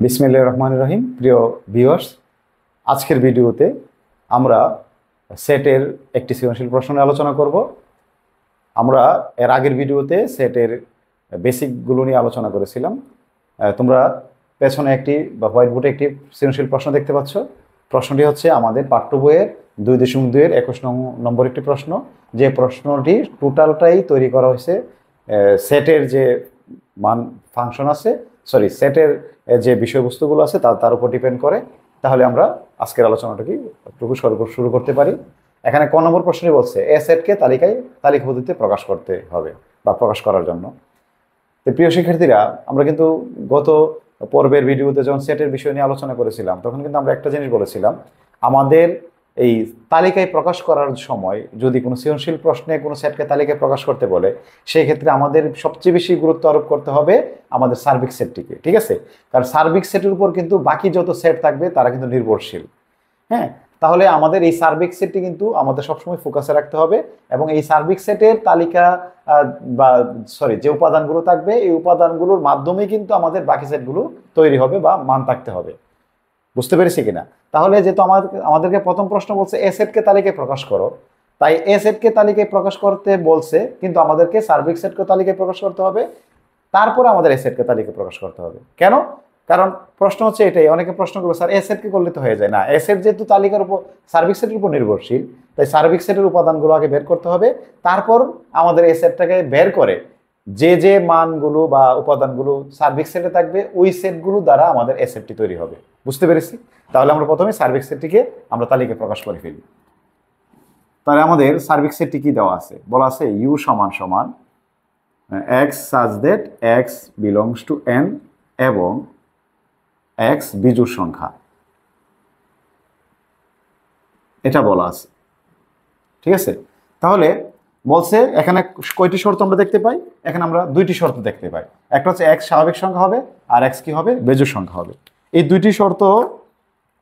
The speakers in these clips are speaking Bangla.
বিসমিল্লাহির রহমানির রহিম। প্রিয় ভিউয়ার্স, আজকের ভিডিওতে আমরা সেটের একটি সৃজনশীল প্রশ্ন নিয়ে আলোচনা করব। আমরা এর আগের ভিডিওতে সেটের বেসিকগুলো নিয়ে আলোচনা করেছিলাম। তোমরা পেছনে একটি বা হোয়াইট বোর্ডে একটি সৃজনশীল প্রশ্ন দেখতে পাচ্ছ। প্রশ্নটি হচ্ছে আমাদের পাঠ্য বইয়ের 2.2-এর 21 নম্বর একটি প্রশ্ন। যে প্রশ্নটি টোটালটাই তৈরি করা হয়েছে সেটের যে মান ফাংশন আছে, সেটের যে বিষয়বস্তুগুলো আছে তার উপর ডিপেন্ড করে। তাহলে আমরা আজকের আলোচনাটাকে শুরু করতে পারি। এখানে ক নম্বর প্রশ্নটি বলছে এ সেটকে তালিকা পদ্ধতিতে প্রকাশ করতে হবে বা প্রকাশ করার জন্য। তো প্রিয় শিক্ষার্থীরা, আমরা কিন্তু গত পর্বের ভিডিওতে যখন সেটের বিষয় নিয়ে আলোচনা করেছিলাম তখন কিন্তু আমরা একটা জিনিস বলেছিলাম, আমাদের এই তালিকায় প্রকাশ করার সময় যদি কোনো সৃজনশীল প্রশ্নে কোনো সেটকে তালিকায় প্রকাশ করতে বলে, সেই ক্ষেত্রে আমাদের সবচেয়ে বেশি গুরুত্ব আরোপ করতে হবে আমাদের সার্বিক সেটটিকে। ঠিক আছে? কারণ সার্বিক সেটের উপর কিন্তু বাকি যত সেট থাকবে তারা কিন্তু নির্ভরশীল। হ্যাঁ, তাহলে আমাদের এই সার্বিক সেটটি কিন্তু আমাদের সবসময় ফোকাসে রাখতে হবে এবং এই সার্বিক সেটের তালিকা যে উপাদানগুলো থাকবে এই উপাদানগুলোর মাধ্যমে কিন্তু আমাদের বাকি সেটগুলো তৈরি হবে বা মান থাকতে হবে। বুঝতে পেরেছি কিনা? তাহলে যেহেতু আমাদেরকে প্রথম প্রশ্ন বলছে এ সেটকে তালিকায় প্রকাশ করো, তাই এ সেটকে তালিকায় প্রকাশ করতে বলছে, কিন্তু আমাদেরকে সার্বিক সেটকে তালিকায় প্রকাশ করতে হবে, তারপরে আমাদের এ সেটকে তালিকায় প্রকাশ করতে হবে। কেন? কারণ প্রশ্ন হচ্ছে এটাই, অনেকে প্রশ্ন করবে স্যার এ সেটকে করলে তো হয়ে যায় না। এ সেট যেহেতু তালিকার উপর সার্বিক সেটের উপর নির্ভরশীল, তাই সার্বিক সেটের উপাদানগুলো আগে বের করতে হবে, তারপর আমাদের এ সেটটাকে বের করে যে যে মানগুলো বা উপাদানগুলো সার্বিক সেটে থাকবে ওই সেটগুলো দ্বারা আমাদের এ সেটটি তৈরি হবে। বুঝতে পেরেছি? তাহলে আমরা প্রথমে সার্বিক সেটটিকে আমরা তালিকায় প্রকাশ করে ফেলি। তাহলে আমাদের সার্বিক সেটটি কি দেওয়া আছে? বলা আছে ইউ সমান সমান x such that x belongs to n এবং x বিজোড় সংখ্যা, এটা বলা আছে। ঠিক আছে? তাহলে বলছে এখানে কয়টি শর্ত আমরা দেখতে পাই? এখানে আমরা দুইটি শর্ত দেখতে পাই। একটা হচ্ছে x স্বাভাবিক সংখ্যা হবে আর x কি হবে? বেজোড় সংখ্যা হবে। এই দুইটি শর্ত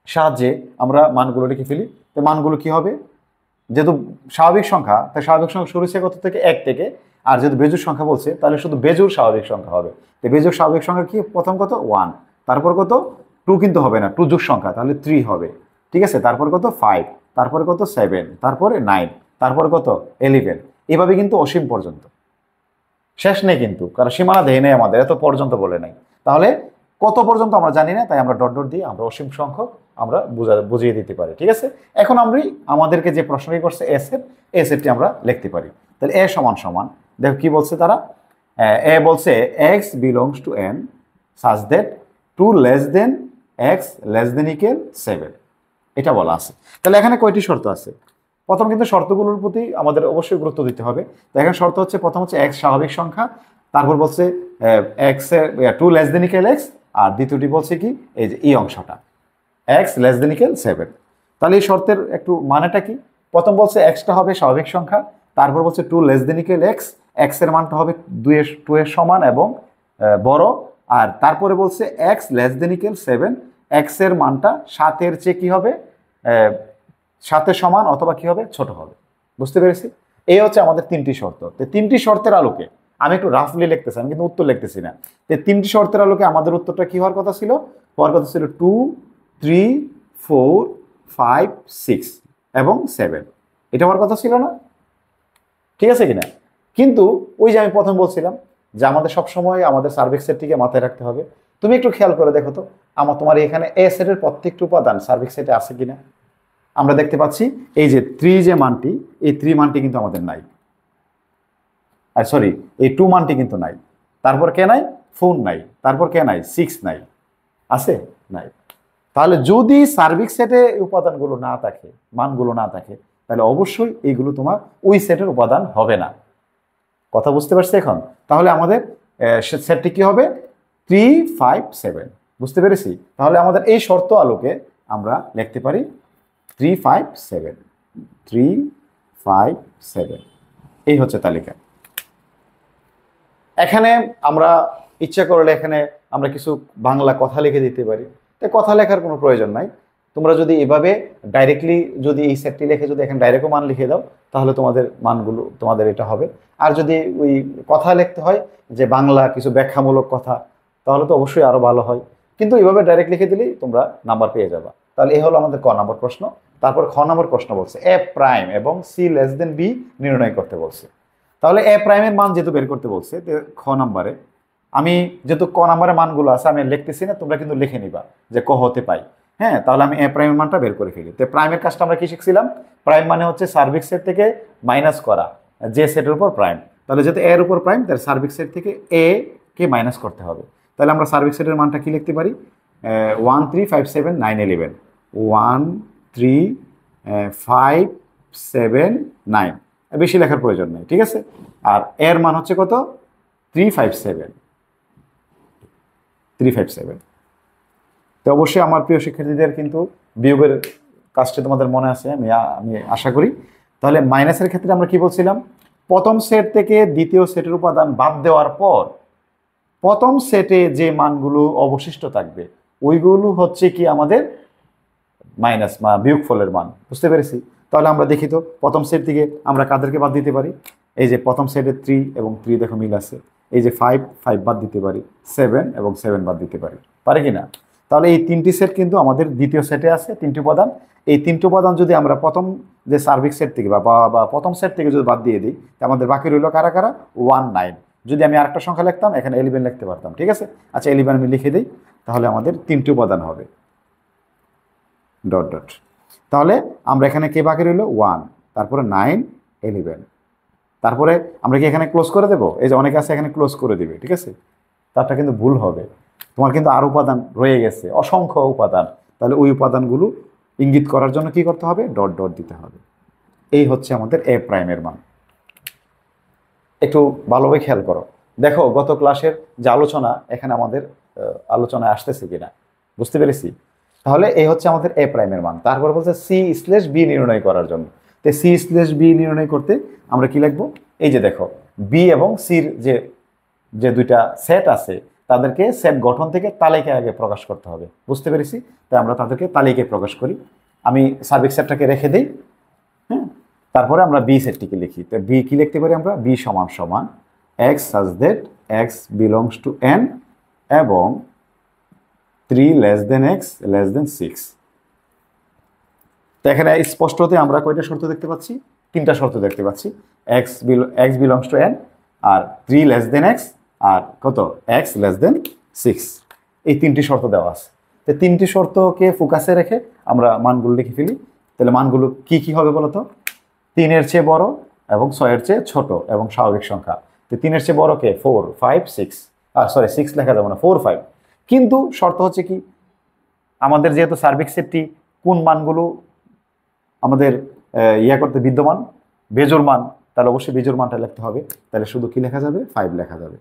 সাহায্যে আমরা মানগুলো লিখে ফেলি। তো মানগুলো কি হবে? যেহেতু স্বাভাবিক সংখ্যা, তাই স্বাভাবিক সংখ্যা শুরু হচ্ছে কত থেকে? 1 থেকে। আর যেহেতু বেজোড় সংখ্যা বলছে তাহলে শুধু বেজোড় স্বাভাবিক সংখ্যা হবে। তো বেজোড় স্বাভাবিক সংখ্যা কি? প্রথম কত? 1, তারপর কত? 2 কিন্তু হবে না, 2 যোগ সংখ্যা, তাহলে 3 হবে। ঠিক আছে? তারপর কত? 5, তারপরে কত? 7, তারপরে 9, তারপর কত? 11। এভাবে কিন্তু অসীম পর্যন্ত, শেষ নেই কিন্তু, কারণ সীমানা দেয় নেই আমাদের, এত পর্যন্ত বলে নাই। তাহলে কত পর্যন্ত আমরা জানি না, তাই আমরা ডট ডট দিয়ে আমরা অসীম সংখ্যক আমরা বুঝিয়ে দিতে পারি। ঠিক আছে? এখন আমাদেরকে যে প্রশ্নটি করছে এ সেটটি আমরা লিখতে পারি। তাহলে এ সমান সমান, দেখো কি বলছে তারা। এ বলছে x belongs to n such that 2 less than x less than equal 7, এটা বলা আছে। তাহলে এখানে কয়টি শর্ত আছে? প্রথম কিন্তু শর্তগুলোর প্রতি আমাদের অবশ্যই গুরুত্ব দিতে হবে। তো এখানে শর্ত হচ্ছে, প্রথম হচ্ছে x স্বাভাবিক সংখ্যা, তারপর বলছে x 2 less than equal x, আর দ্বিতীয়টি বলছে কি এই যে এই অংশটা x less than equal 7। তাহলে এই শর্তের একটু মানেটা কি? প্রথম বলছে xটা হবে স্বাভাবিক সংখ্যা, তারপর বলছে 2 less than equal x, x এর মানটা হবে 2 এর সমান এবং বড়, আর তারপরে বলছে x less than equal 7, x এর মানটা 7 এর চেয়ে কি হবে? 7 এর সমান অথবা কি হবে? ছোট হবে। বুঝতে পেরেছি? এই হচ্ছে আমাদের তিনটি শর্ত। তো তিনটি শর্তের আলোকে আমি একটু রাফলি লিখতেছি, আমি কিন্তু উত্তর লিখতেছি না। তো তিনটি শর্তের আলোকে আমাদের উত্তরটা কি হওয়ার কথা ছিল? 2, 3, 4, 5, 6 এবং 7, এটা হওয়ার কথা ছিল না? ঠিক আছে কিনা? কিন্তু ওই যে আমি প্রথম বলছিলাম যে আমাদের সবসময় আমাদের সার্বিক সেটটিকে মাথায় রাখতে হবে। তুমি একটু খেয়াল করে দেখো তো, তোমার এখানে এ সেটের প্রত্যেকটি উপাদান সার্বিক সেটে আছে কিনা। আমরা দেখতে পাচ্ছি এই যে 3 যে মানটি, এই 3 মানটি কিন্তু আমাদের নাই, আর এই 2 মানটি কিন্তু নাই। তারপর কে নাই? 4 নাই। তারপর কে নাই? 6 নাই। আছে? নাই। তাহলে যদি সার্বিক সেটে উপাদানগুলো না থাকে, মানগুলো না থাকে, তাহলে অবশ্যই এইগুলো তোমার ওই সেটের উপাদান হবে না। কথা বুঝতে পারছি এখন? তাহলে আমাদের সেটটি কি হবে? 3, 5, 7। বুঝতে পেরেছি? তাহলে আমাদের এই শর্ত আলোকে আমরা লিখতে পারি 3, 5, 7, 3, 5, 7, এই হচ্ছে তালিকা। এখানে আমরা ইচ্ছা করলে এখানে আমরা কিছু বাংলা কথা লিখে দিতে পারি। তাই কথা লেখার কোনো প্রয়োজন নাই। তোমরা যদি এভাবে ডাইরেক্টলি যদি এই সেটটি লিখে যদি এখানে ডাইরেক্টও মান লিখে দাও, তাহলে তোমাদের মানগুলো তোমাদের এটা হবে। আর যদি ওই কথা লিখতে হয় যে বাংলা কিছু ব্যাখ্যামূলক কথা, তাহলে তো অবশ্যই আরো ভালো হয়। কিন্তু এইভাবে ডাইরেক্ট লিখে দিলেই তোমরা নাম্বার পেয়ে যাবা। তাহলে এই হলো আমাদের ক নম্বর প্রশ্ন। তারপর খ নম্বর প্রশ্ন বলছে এ প্রাইম এবং সি লেস দেন বি নির্ণয় করতে বলছে। তাহলে এ প্রাইমের মান যেহেতু বের করতে বলছে খ নম্বরে, আমি যেহেতু ক নম্বরের মানগুলো আছে আমি লিখতেছি না, তোমরা কিন্তু লিখে নিবা যে ক হতে পাই। হ্যাঁ, তাহলে আমি এ প্রাইমের মানটা বের করে ফেলি। তো প্রাইমের কাজটা আমরা কি শিখছিলাম? প্রাইম মানে হচ্ছে সার্বিক সেট থেকে মাইনাস করা যে সেটের উপর প্রাইম। তাহলে যেহেতু এর উপর প্রাইম, তাহলে সার্বিক সেট থেকে এ কে মাইনাস করতে হবে। তাহলে আমরা সার্বিক সেটের মানটা কি লিখতে পারি? 1 3 5 7 9 11, 1 3 5 7 9, বেশি লেখার প্রয়োজন নেই, ঠিক আছে। আর এর মান হচ্ছে কত? 357। তো অবশ্যই আমার প্রিয় শিক্ষার্থীদের কিন্তু বিয়োগের কাজটা তোমাদের মনে আছে, আমি আশা করি। তাহলে মাইনাসের ক্ষেত্রে আমরা কি বলছিলাম? প্রথম সেট থেকে দ্বিতীয় সেটের উপাদান বাদ দেওয়ার পর প্রথম সেটে যে মানগুলো অবশিষ্ট থাকবে ওইগুলো হচ্ছে কি আমাদের মাইনাস বা বিয়োগফলের মান। বুঝতে পেরেছি? তাহলে আমরা দেখি তো প্রথম সেট থেকে আমরা কাদেরকে বাদ দিতে পারি। এই যে প্রথম সেটে 3 এবং 3 দেখো মিল আছে। এই যে 5 বাদ দিতে পারি, 7 এবং 7 বাদ দিতে পারি, পারে কি না? তাহলে এই তিনটি সেট কিন্তু আমাদের দ্বিতীয় সেটে আছে, তিনটি উপাদান। এই তিনটি উপাদান যদি আমরা প্রথম যে সার্বিক সেট থেকে বা প্রথম সেট থেকে যদি বাদ দিয়ে দিই, আমাদের বাকি রইল কারা কারা? 1 9। যদি আমি আরেকটা সংখ্যা লিখতাম, এখানে 11 লিখতে পারতাম, ঠিক আছে। আচ্ছা 11 আমি লিখে দিই, তাহলে আমাদের তিনটি উপাদান হবে ডট ডট। তাহলে আমরা এখানে কে বাকি রইল? 1, তারপরে 9 11, তারপরে আমরা কি এখানে ক্লোজ করে দেবো? এই যে অনেকে আছে এখানে ক্লোজ করে দিবে, ঠিক আছে। তারটা কিন্তু ভুল হবে, তোমার কিন্তু আর উপাদান রয়ে গেছে, অসংখ্য উপাদান। তাহলে ওই উপাদানগুলো ইঙ্গিত করার জন্য কি করতে হবে? ডট ডট দিতে হবে। এই হচ্ছে আমাদের এ প্রাইমের মান। একটু ভালোভাবে খেয়াল করো, দেখো গত ক্লাসের যে আলোচনা এখানে আমাদের আলোচনায় আসতেছে কিনা, বুঝতে পেরেছি? তাহলে এই হচ্ছে আমাদের এ প্রাইমের মান। তারপর বলছে সি স্ল্যাশ বি নির্ণয় করার জন্য। তো সি স্ল্যাশ বি নির্ণয় করতে আমরা কি লিখবো? এই যে দেখো বি এবং সির যে দুইটা সেট আছে তাদেরকে সেট গঠন থেকে তালিকায় আগে প্রকাশ করতে হবে। বুঝতে পেরেছি? তাই আমরা তাদেরকে তালিকায় প্রকাশ করি। আমি সার্বিক সেটটাকে রেখে দিই, হ্যাঁ। তারপরে আমরা বি সেটটিকে লিখি। তো বি কি লিখতে পারি আমরা? বি সমান সমান x such that x belongs to N এবং 3 less than x less than 6। তো এখানে স্পষ্টতে আমরা কয়টা শর্ত দেখতে পাচ্ছি? তিনটা শর্ত দেখতে পাচ্ছি। এক্স বিলংস টু এন, আর 3 লেস দেন এক্স, আর কত? X less than 6। এই তিনটি শর্ত দেওয়া আছে। তো তিনটি শর্তকে ফোকাসে রেখে আমরা মানগুলো লিখে ফেলি। তাহলে মানগুলো কি কি হবে বলো তো? 3-এর চেয়ে বড় এবং 6-এর চেয়ে ছোট এবং স্বাভাবিক সংখ্যা। তো 3-এর চেয়ে বড় কে? 4 5 6, সরি 6 লেখা যাবে না, 4 5। কিন্তু শর্ত হচ্ছে কি, আমাদের যেহেতু সার্বিক সেটটি কোন মানগুলো আমাদের করতে বিদ্যমান, বেজোড় মান, তাহলে অবশ্যই বেজোড় মানটা লিখতে হবে। তাহলে শুধু কি লেখা যাবে? 5 লেখা যাবে।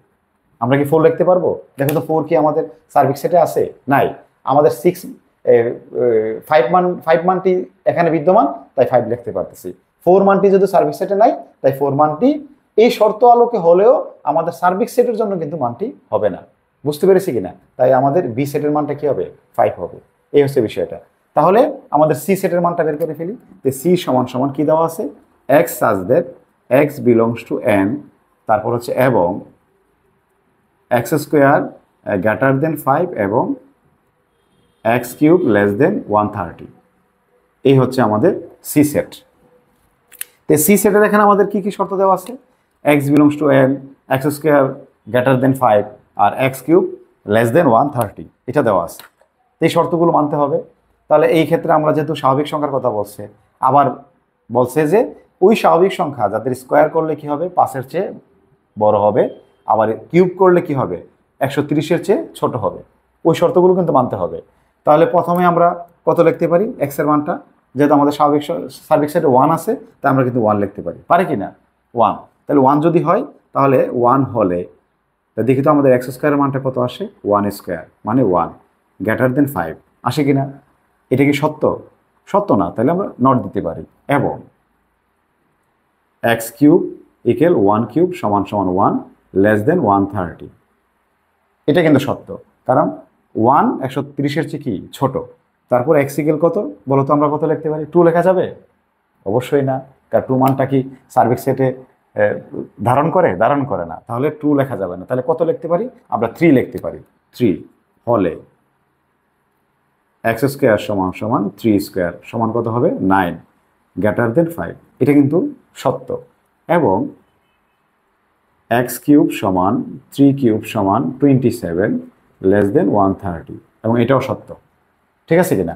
আমরা কি 4 লিখতে পারবো? দেখো তো 4 কি আমাদের সার্বিক সেটে আছে? নাই। আমাদের 5 মানটি এখানে বিদ্যমান, তাই 5 লিখতে পারতেছি। 4 মানটি যদি সার্বিক সেটে নাই, তাই 4 মানটি এই শর্ত আলোকে হলেও আমাদের সার্বিক সেটের জন্য কিন্তু মানটি হবে না। বুঝতে পেরেছি কিনা? তাই আমাদের বি সেটের মানটা কি হবে? 5 হবে। এই হচ্ছে বিষয়টা। তাহলে আমাদের সি সেটের মানটা বের করে ফেলি। তো সি সমান সমান কি দেওয়া আছে? X such that x belongs to N, তারপর হচ্ছে এবং এক্স স্কোয়ার গ্রেটার দেন 5 এবং এক্স কিউব লেস দেন 130। এই হচ্ছে আমাদের সি সেট। তো সি সেটের এখানে আমাদের কি কি শর্ত দেওয়া আছে? X belongs to N, x square greater than 5 আর এক্স কিউব লেস দেন 130, এটা দেওয়া আছে। এই শর্তগুলো মানতে হবে। তাহলে এই ক্ষেত্রে আমরা যেহেতু স্বাভাবিক সংখ্যার কথা বলছে, আবার বলছে যে ওই স্বাভাবিক সংখ্যা যাদের স্কোয়ার করলে কি হবে? 5-এর চেয়ে বড় হবে, আবার কিউব করলে কি হবে? 130-এর চেয়ে ছোট হবে। ওই শর্তগুলো কিন্তু মানতে হবে। তাহলে প্রথমে আমরা কত লিখতে পারি? এক্সের মানটা, যেহেতু আমাদের সার্বিক সেটে 1 আছে, তাই আমরা কিন্তু 1 লিখতে পারি, পারি কি না? 1। তাহলে 1 যদি হয়, তাহলে 1 হলে দেখি তো আমাদের এক্স স্কোয়ারের মানটা কত আসে? 1 স্কোয়ার মানে 1 গ্রেটার দেন 5 আসে কিনা? এটা কি সত্য? সত্য না, তাহলে আমরা নট দিতে পারি। এবং এক্স কিউব ইকুয়াল 1 কিউব সমান সমান 1 লেস দেন 130, এটা কিন্তু সত্য, কারণ 1 130-এর চেয়ে কি ছোট। তারপর এক্স ইকুয়াল কত বলো তো? আমরা কত লিখতে পারি? 2 লেখা যাবে? অবশ্যই না, কারণ 2 মানটা কি সার্বিক সেটে ধারণ করে না, তাহলে 2 লেখা যাবে না। তাহলে কত লিখতে পারি? আমরা 3 লিখতে পারি। 3 হলে এক্স স্কোয়ার সমান সমান 3 স্কোয়ার সমান কত হবে 9 গ্রেটার দেন 5, এটা কিন্তু সত্য। এবং এক্স কিউব সমান 3 কিউব সমান 27 লেস দেন 130, এবং এটাও সত্য। ঠিক আছে কিনা?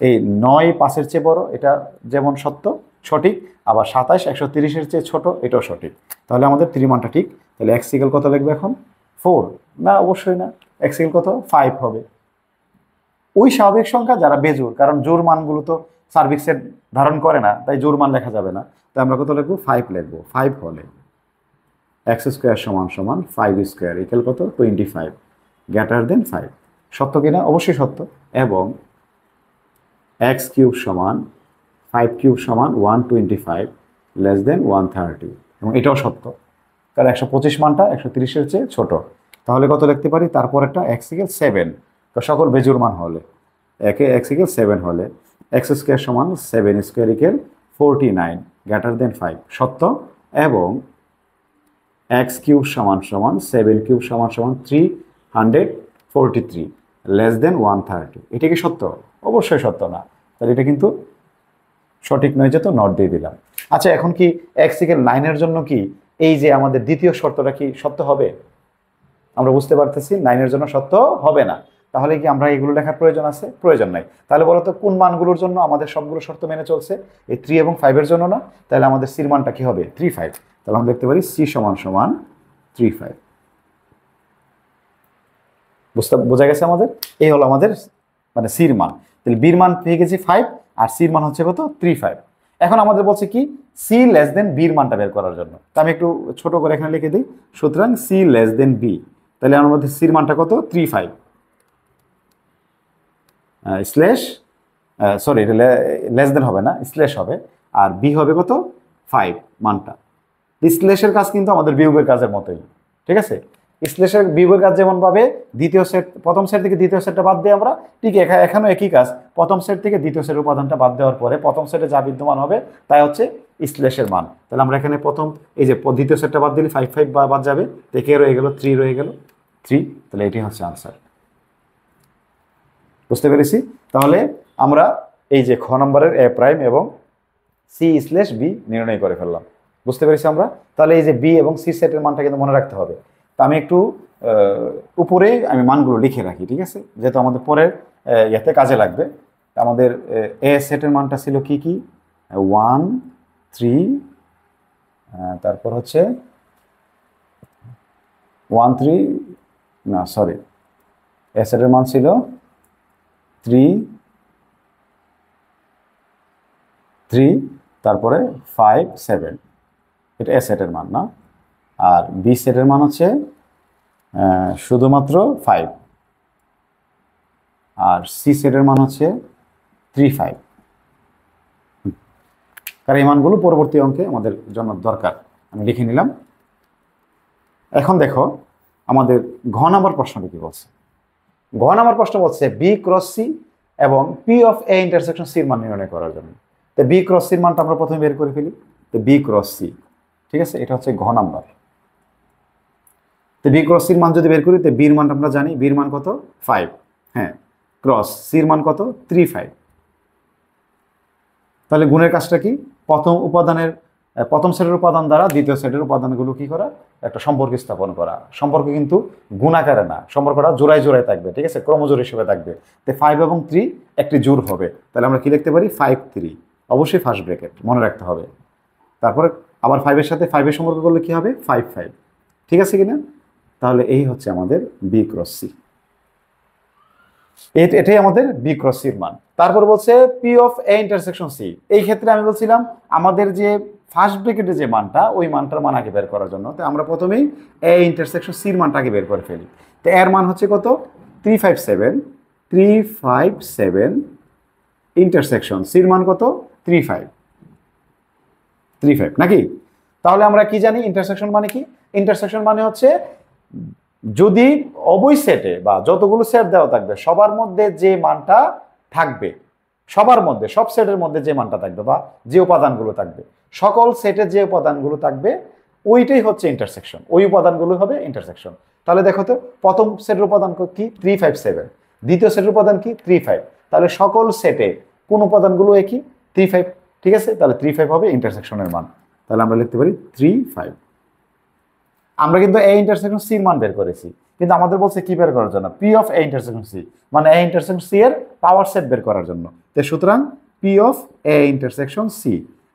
এই 9 5-এর চেয়ে বড়, এটা যেমন সত্য সঠিক, আবার 27 130-এর চেয়ে ছোট, এটাও সঠিক। তাহলে আমাদের 3 মানটা ঠিক। তাহলে এক্স ইকুয়াল কত লিখবে এখন? 4? না, অবশ্যই না। এক্স ইকুয়াল কত? 5 হবে। ওই স্বাভাবিক সংখ্যা যারা বেজোড়, কারণ জোড় মানগুলো তো সার্বিক সেট ধারণ করে না, তাই জোড় মান লেখা যাবে না। তাই আমরা কত লিখবো? 5 লিখবো। 5 হলে এক্স স্কোয়ার সমান সমান 5 স্কোয়ার ইকুয়াল কত? 25 গ্রেটার দেন 5। সত্য কিনা? অবশ্যই সত্য। এবং এক্স কিউব সমান 5 কিউব সমান 125 লেস দেন 130, এবং এটাও সত্য, কারণ 125 মানটা 130-এর চেয়ে ছোট। তাহলে কত লিখতে পারি? তারপর একটা এক্স ইকুয়াল 7, সকল বেজোড় মান হলে একে এক্স ইকুয়াল 7 হলে এক্স স্কোয়ার সমান 7 স্কোয়ার ইকুয়াল 49 গ্রেটার দেন 5, সত্য। এবং এক্স কিউব সমান সমান 7 কিউব সমান সমান 343 লেস দেন 130, এটা কি সত্য? অবশ্যই সত্য না। তাহলে এটা কিন্তু সঠিক নয়, যেহেতু নট দিয়ে দিলাম। আচ্ছা, এখন কি এক্স ইকুয়াল 9-এর জন্য কি এই যে আমাদের দ্বিতীয় শর্তটা কি সত্য হবে? আমরা বুঝতে পারতেছি 9-এর জন্য সত্য হবে না। তাহলে কি আমরা এগুলো লেখার প্রয়োজন আছে? প্রয়োজন নাই। তাহলে বলতো কোন মানগুলোর জন্য আমাদের সবগুলো শর্ত মেনে চলছে? এই 3 এবং 5-এর জন্য না? তাহলে আমাদের সির মানটা কি হবে? 3 5। তাহলে আমরা দেখতে পারি সি সমান সমান 3 5। বোঝা গেছে আমাদের? এই হলো আমাদের মানে সির মান। তাহলে বির মান পেয়ে গেছি 5, আর সির মান হচ্ছে কত? 3 5। এখন আমাদের বলছে কি সি লেস দেন বির মানটা বের করার জন্য। তা আমি একটু ছোট করে এখানে লিখে দিই। সুতরাং সি লেস দেন বি। তাহলে আমার মধ্যে সির মানটা কত? 3 5 স্ল্যাশ, সরি এটা লেস দেন হবে না, স্ল্যাশ হবে। আর বি হবে কত? 5 মানটা। স্ল্যাশের কাজ কিন্তু আমাদের বিয়োগের কাজের মতোই। ঠিক আছে? স্ল্যাশের বিয়োগের কাজ যেমন পাবে, দ্বিতীয় সেট প্রথম সেট থেকে দ্বিতীয় সেটটা বাদ দিয়ে আমরা, ঠিক এখানেও একই কাজ। প্রথম সেট থেকে দ্বিতীয় সেটের উপাদানটা বাদ দেওয়ার পরে প্রথম সেটে যা বিদ্যমান হবে তাই হচ্ছে স্ল্যাশের মান। তাহলে আমরা এখানে প্রথম এই যে দ্বিতীয় সেটটা বাদ দিলে 5 5 বাদ যাবে, থেকে রয়ে গেল 3, রয়ে গেল 3। তাহলে এটি হচ্ছে আনসার। বুঝতে পেরেছি? তাহলে আমরা এই যে খ নম্বরের এ প্রাইম এবং সি স্ল্যাশ বি নির্ণয় করে ফেললাম। বুঝতে পেরেছি আমরা? তাহলে এই যে বি এবং সি সেটের মানটা কিন্তু মনে রাখতে হবে। তা আমি একটু উপরে আমি মানগুলো লিখে রাখি, ঠিক আছে, যেহেতু আমাদের পরের ইয়াতে কাজে লাগবে। আমাদের এ সেটের মানটা ছিল কি কি? 1 3, তারপর হচ্ছে 1 3, না সরি, এ সেটের মান ছিল 3 3, তারপরে 5 7, এটা এ সেটের মান না। আর বি সেটের মান হচ্ছে শুধুমাত্র 5, আর সি সেটের মান হচ্ছে 3 5। কারণ এই মানগুলো পরবর্তী অঙ্কে আমাদের জন্য দরকার, আমি লিখে নিলাম। এখন দেখো আমাদের ঘ নাম্বার প্রশ্নটি কি বলছে। ঘ নাম্বার প্রশ্ন বলছে বি ক্রস সি এবং পি অফ এ ইন্টারসেকশন সির মান নির্ণয় করার জন্য। তো বি ক্রস সির মানটা আমরা প্রথমে বের করে ফেলি। তো বি ক্রস সি, ঠিক আছে, এটা হচ্ছে ঘ নাম্বার। তো বি ক্রস সির মান যদি বের করি, তো বির মান আমরা জানি, বির মান কত? 5, হ্যাঁ, ক্রস সির মান কত? 3 5। তাহলে গুণের কাজটা কি? প্রথম সেটের উপাদান দ্বারা দ্বিতীয় সেটের উপাদানগুলো কি করা? একটা সম্পর্ক স্থাপন করা। সম্পর্ক কিন্তু গুণ আকারে না, সম্পর্কটা জোড়ায় জোড়ায় থাকবে, ঠিক আছে, ক্রমজোড় হিসেবে থাকবে। তো 5 এবং 3 একটি জোড় হবে। তাহলে আমরা কি লিখতে পারি? 5 3, অবশ্যই ফার্স্ট ব্র্যাকেট মনে রাখতে হবে। তারপরে আবার 5-এর সাথে 5-এর সম্পর্ক করলে কি হবে? 5 5, ঠিক আছে কিনা? তাহলে এই হচ্ছে আমাদের বি ক্রস সি, এটাই আমাদের বি ক্রস সির মান। তারপর বলছে P of A intersection C. এই ক্ষেত্রে আমি বলছিলাম আমাদের যে ফার্স্ট ব্র্যাকেটের যে মানটা, ওই মানটার মান আগে বের করার জন্য। তো আমরা প্রথমেই এ ইন্টারসেকশন সির মানটা আগে বের করে ফেলি। তো এর মান হচ্ছে কত? 357 ইন্টারসেকশন সির মান কত? 3 5 নাকি? তাহলে আমরা কি জানি ইন্টারসেকশন মানে কি? ইন্টারসেকশন মানে হচ্ছে যদি উভয় সেটে বা যতগুলো সেট দেওয়া থাকবে সবার মধ্যে যে মানটা থাকবে, সবার মধ্যে সব সেটের মধ্যে যে মানটা থাকবে বা যে উপাদানগুলো থাকবে, সকল সেটের যে উপাদানগুলো থাকবে ওইটাই হচ্ছে ইন্টারসেকশন, ওই উপাদানগুলো হবে ইন্টারসেকশন। তাহলে দেখো তো প্রথম সেটের উপাদান কি? 3 5 7, দ্বিতীয় সেটের উপাদান কি? 3 5। তাহলে সকল সেটে কোন উপাদানগুলো একই 3 5, ঠিক আছে? তাহলে 3 5 হবে ইন্টারসেকশনের মান। তাহলে আমরা লিখতে পারি 3 5। আমরা কিন্তু এ ইন্টারসেকশন সি এর মান বের করেছি, কিন্তু আমাদের বলছে কি বের করার জন্য, P of A intersection C, মানে এ ইন্টারসেকশন সি এর পাওয়ার সেট বের করার জন্য। তো সুতরাং P of A intersection C,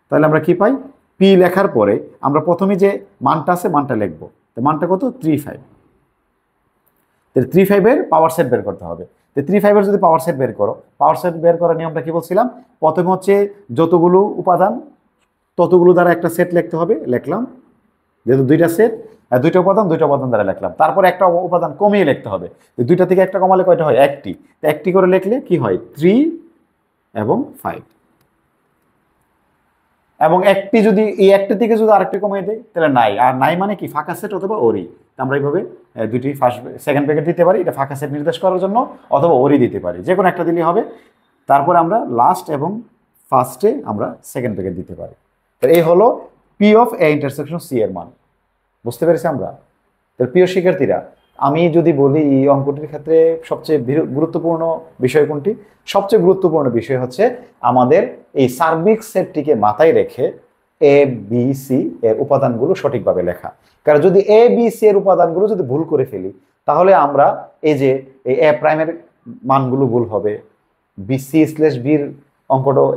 তাহলে আমরা কি পাই, পি লেখার পরে আমরা প্রথমে যে মানটা আছে মানটা লিখবো। তো মানটা কত, 3 5। তাহলে 3 5 এর পাওয়ার সেট বের করতে হবে। তো 3 5 এর যদি পাওয়ার সেট বের করো, পাওয়ার সেট বের করার নিয়মটা কি বলছিলাম, প্রথমে হচ্ছে যতগুলো উপাদান ততগুলো দ্বারা একটা সেট লিখতে হবে, লিখলাম, যেহেতু দুইটা সেট, দুইটা উপাদান দ্বারা লিখলাম। তারপর একটা উপাদান কমিয়ে লিখতে হবে, দুইটা থেকে একটা কমালে কয়টা হয়, একটি। তো একটি করে লিখলে কি হয়, 3 এবং 5। এবং একটি যদি এই একটি থেকে যদি আরেকটি কমিয়ে দেয় তাহলে নাই, আর নাই মানে কি, ফাঁকা সেট অথবা ওরি। আমরা এইভাবে দুইটি ফার্স্ট সেকেন্ড ব্র্যাকেট দিতে পারি, এটা ফাঁকা সেট নির্দেশ করার জন্য, অথবা ওরি দিতে পারি, যে কোনো একটা দিলেই হবে। তারপরে আমরা লাস্ট এবং ফার্স্টে আমরা সেকেন্ড ব্র্যাকেট দিতে পারি। তো এই হলো P of A intersection C এর মান। বুঝতে পেরেছি আমরা? প্রিয় শিক্ষার্থীরা, আমি যদি বলি এই অঙ্কটির ক্ষেত্রে সবচেয়ে গুরুত্বপূর্ণ বিষয় কোনটি, সবচেয়ে গুরুত্বপূর্ণ বিষয় হচ্ছে আমাদের এই সার্বিক সেটটিকে মাথায় রেখে এ বি সি এর উপাদানগুলো সঠিকভাবে লেখা। কারণ যদি এ বি সি এর উপাদানগুলো যদি ভুল করে ফেলি, তাহলে আমরা এই যে এই এ প্রাইমের মানগুলো ভুল হবে, বি সি স্ল্যাশ বির অঙ্কটাও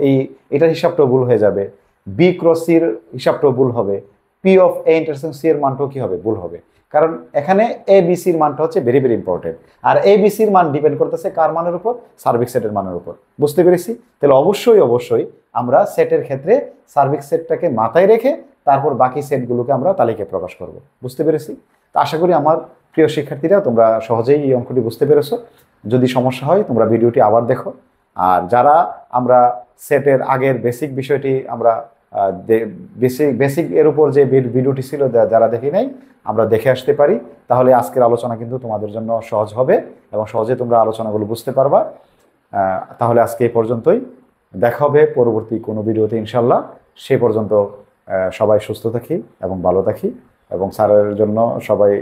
এটার হিসাবটাও ভুল হয়ে যাবে, বি ক্রস সির হিসাবটাও ভুল হবে, P of A intersection C এর মানটাও কি হবে, ভুল হবে। কারণ এখানে এ বি সির মানটা হচ্ছে very very important, R A B সির মান ডিপেন্ড করতেছে কার মানের উপর, সার্বিক সেটের মানের উপর। বুঝতে পেরেছি? তাহলে অবশ্যই আমরা সেটের ক্ষেত্রে সার্বিক সেটটাকে মাথায় রেখে তারপর বাকি সেটগুলোকে আমরা তালিকায় প্রকাশ করব। বুঝতে পেরেছি? তো আশা করি আমার প্রিয় শিক্ষার্থীরা তোমরা সহজেই এই অঙ্কটি বুঝতে পেরেছো। যদি সমস্যা হয় তোমরা ভিডিওটি আবার দেখো। আর যারা আমরা সেটের আগের বেসিক বিষয়টি আমরা বেসিক এর উপর যে ভিডিওটি ছিল যারা দেখি নাই, আমরা দেখে আসতে পারি, তাহলে আজকের আলোচনা কিন্তু তোমাদের জন্য সহজ হবে এবং সহজে তোমরা আলোচনাগুলো বুঝতে পারবা। তাহলে আজকে এই পর্যন্তই, দেখা হবে পরবর্তী কোনো ভিডিওতে ইনশাল্লাহ। সে পর্যন্ত সবাই সুস্থ থাকি এবং ভালো থাকি, এবং স্যারের জন্য সবাই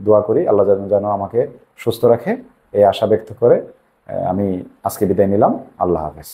দোয়া করি, আল্লাহ যেন আমাকে সুস্থ রাখে, এই আশা ব্যক্ত করে আমি আজকে বিদায় নিলাম। আল্লাহ হাফেজ।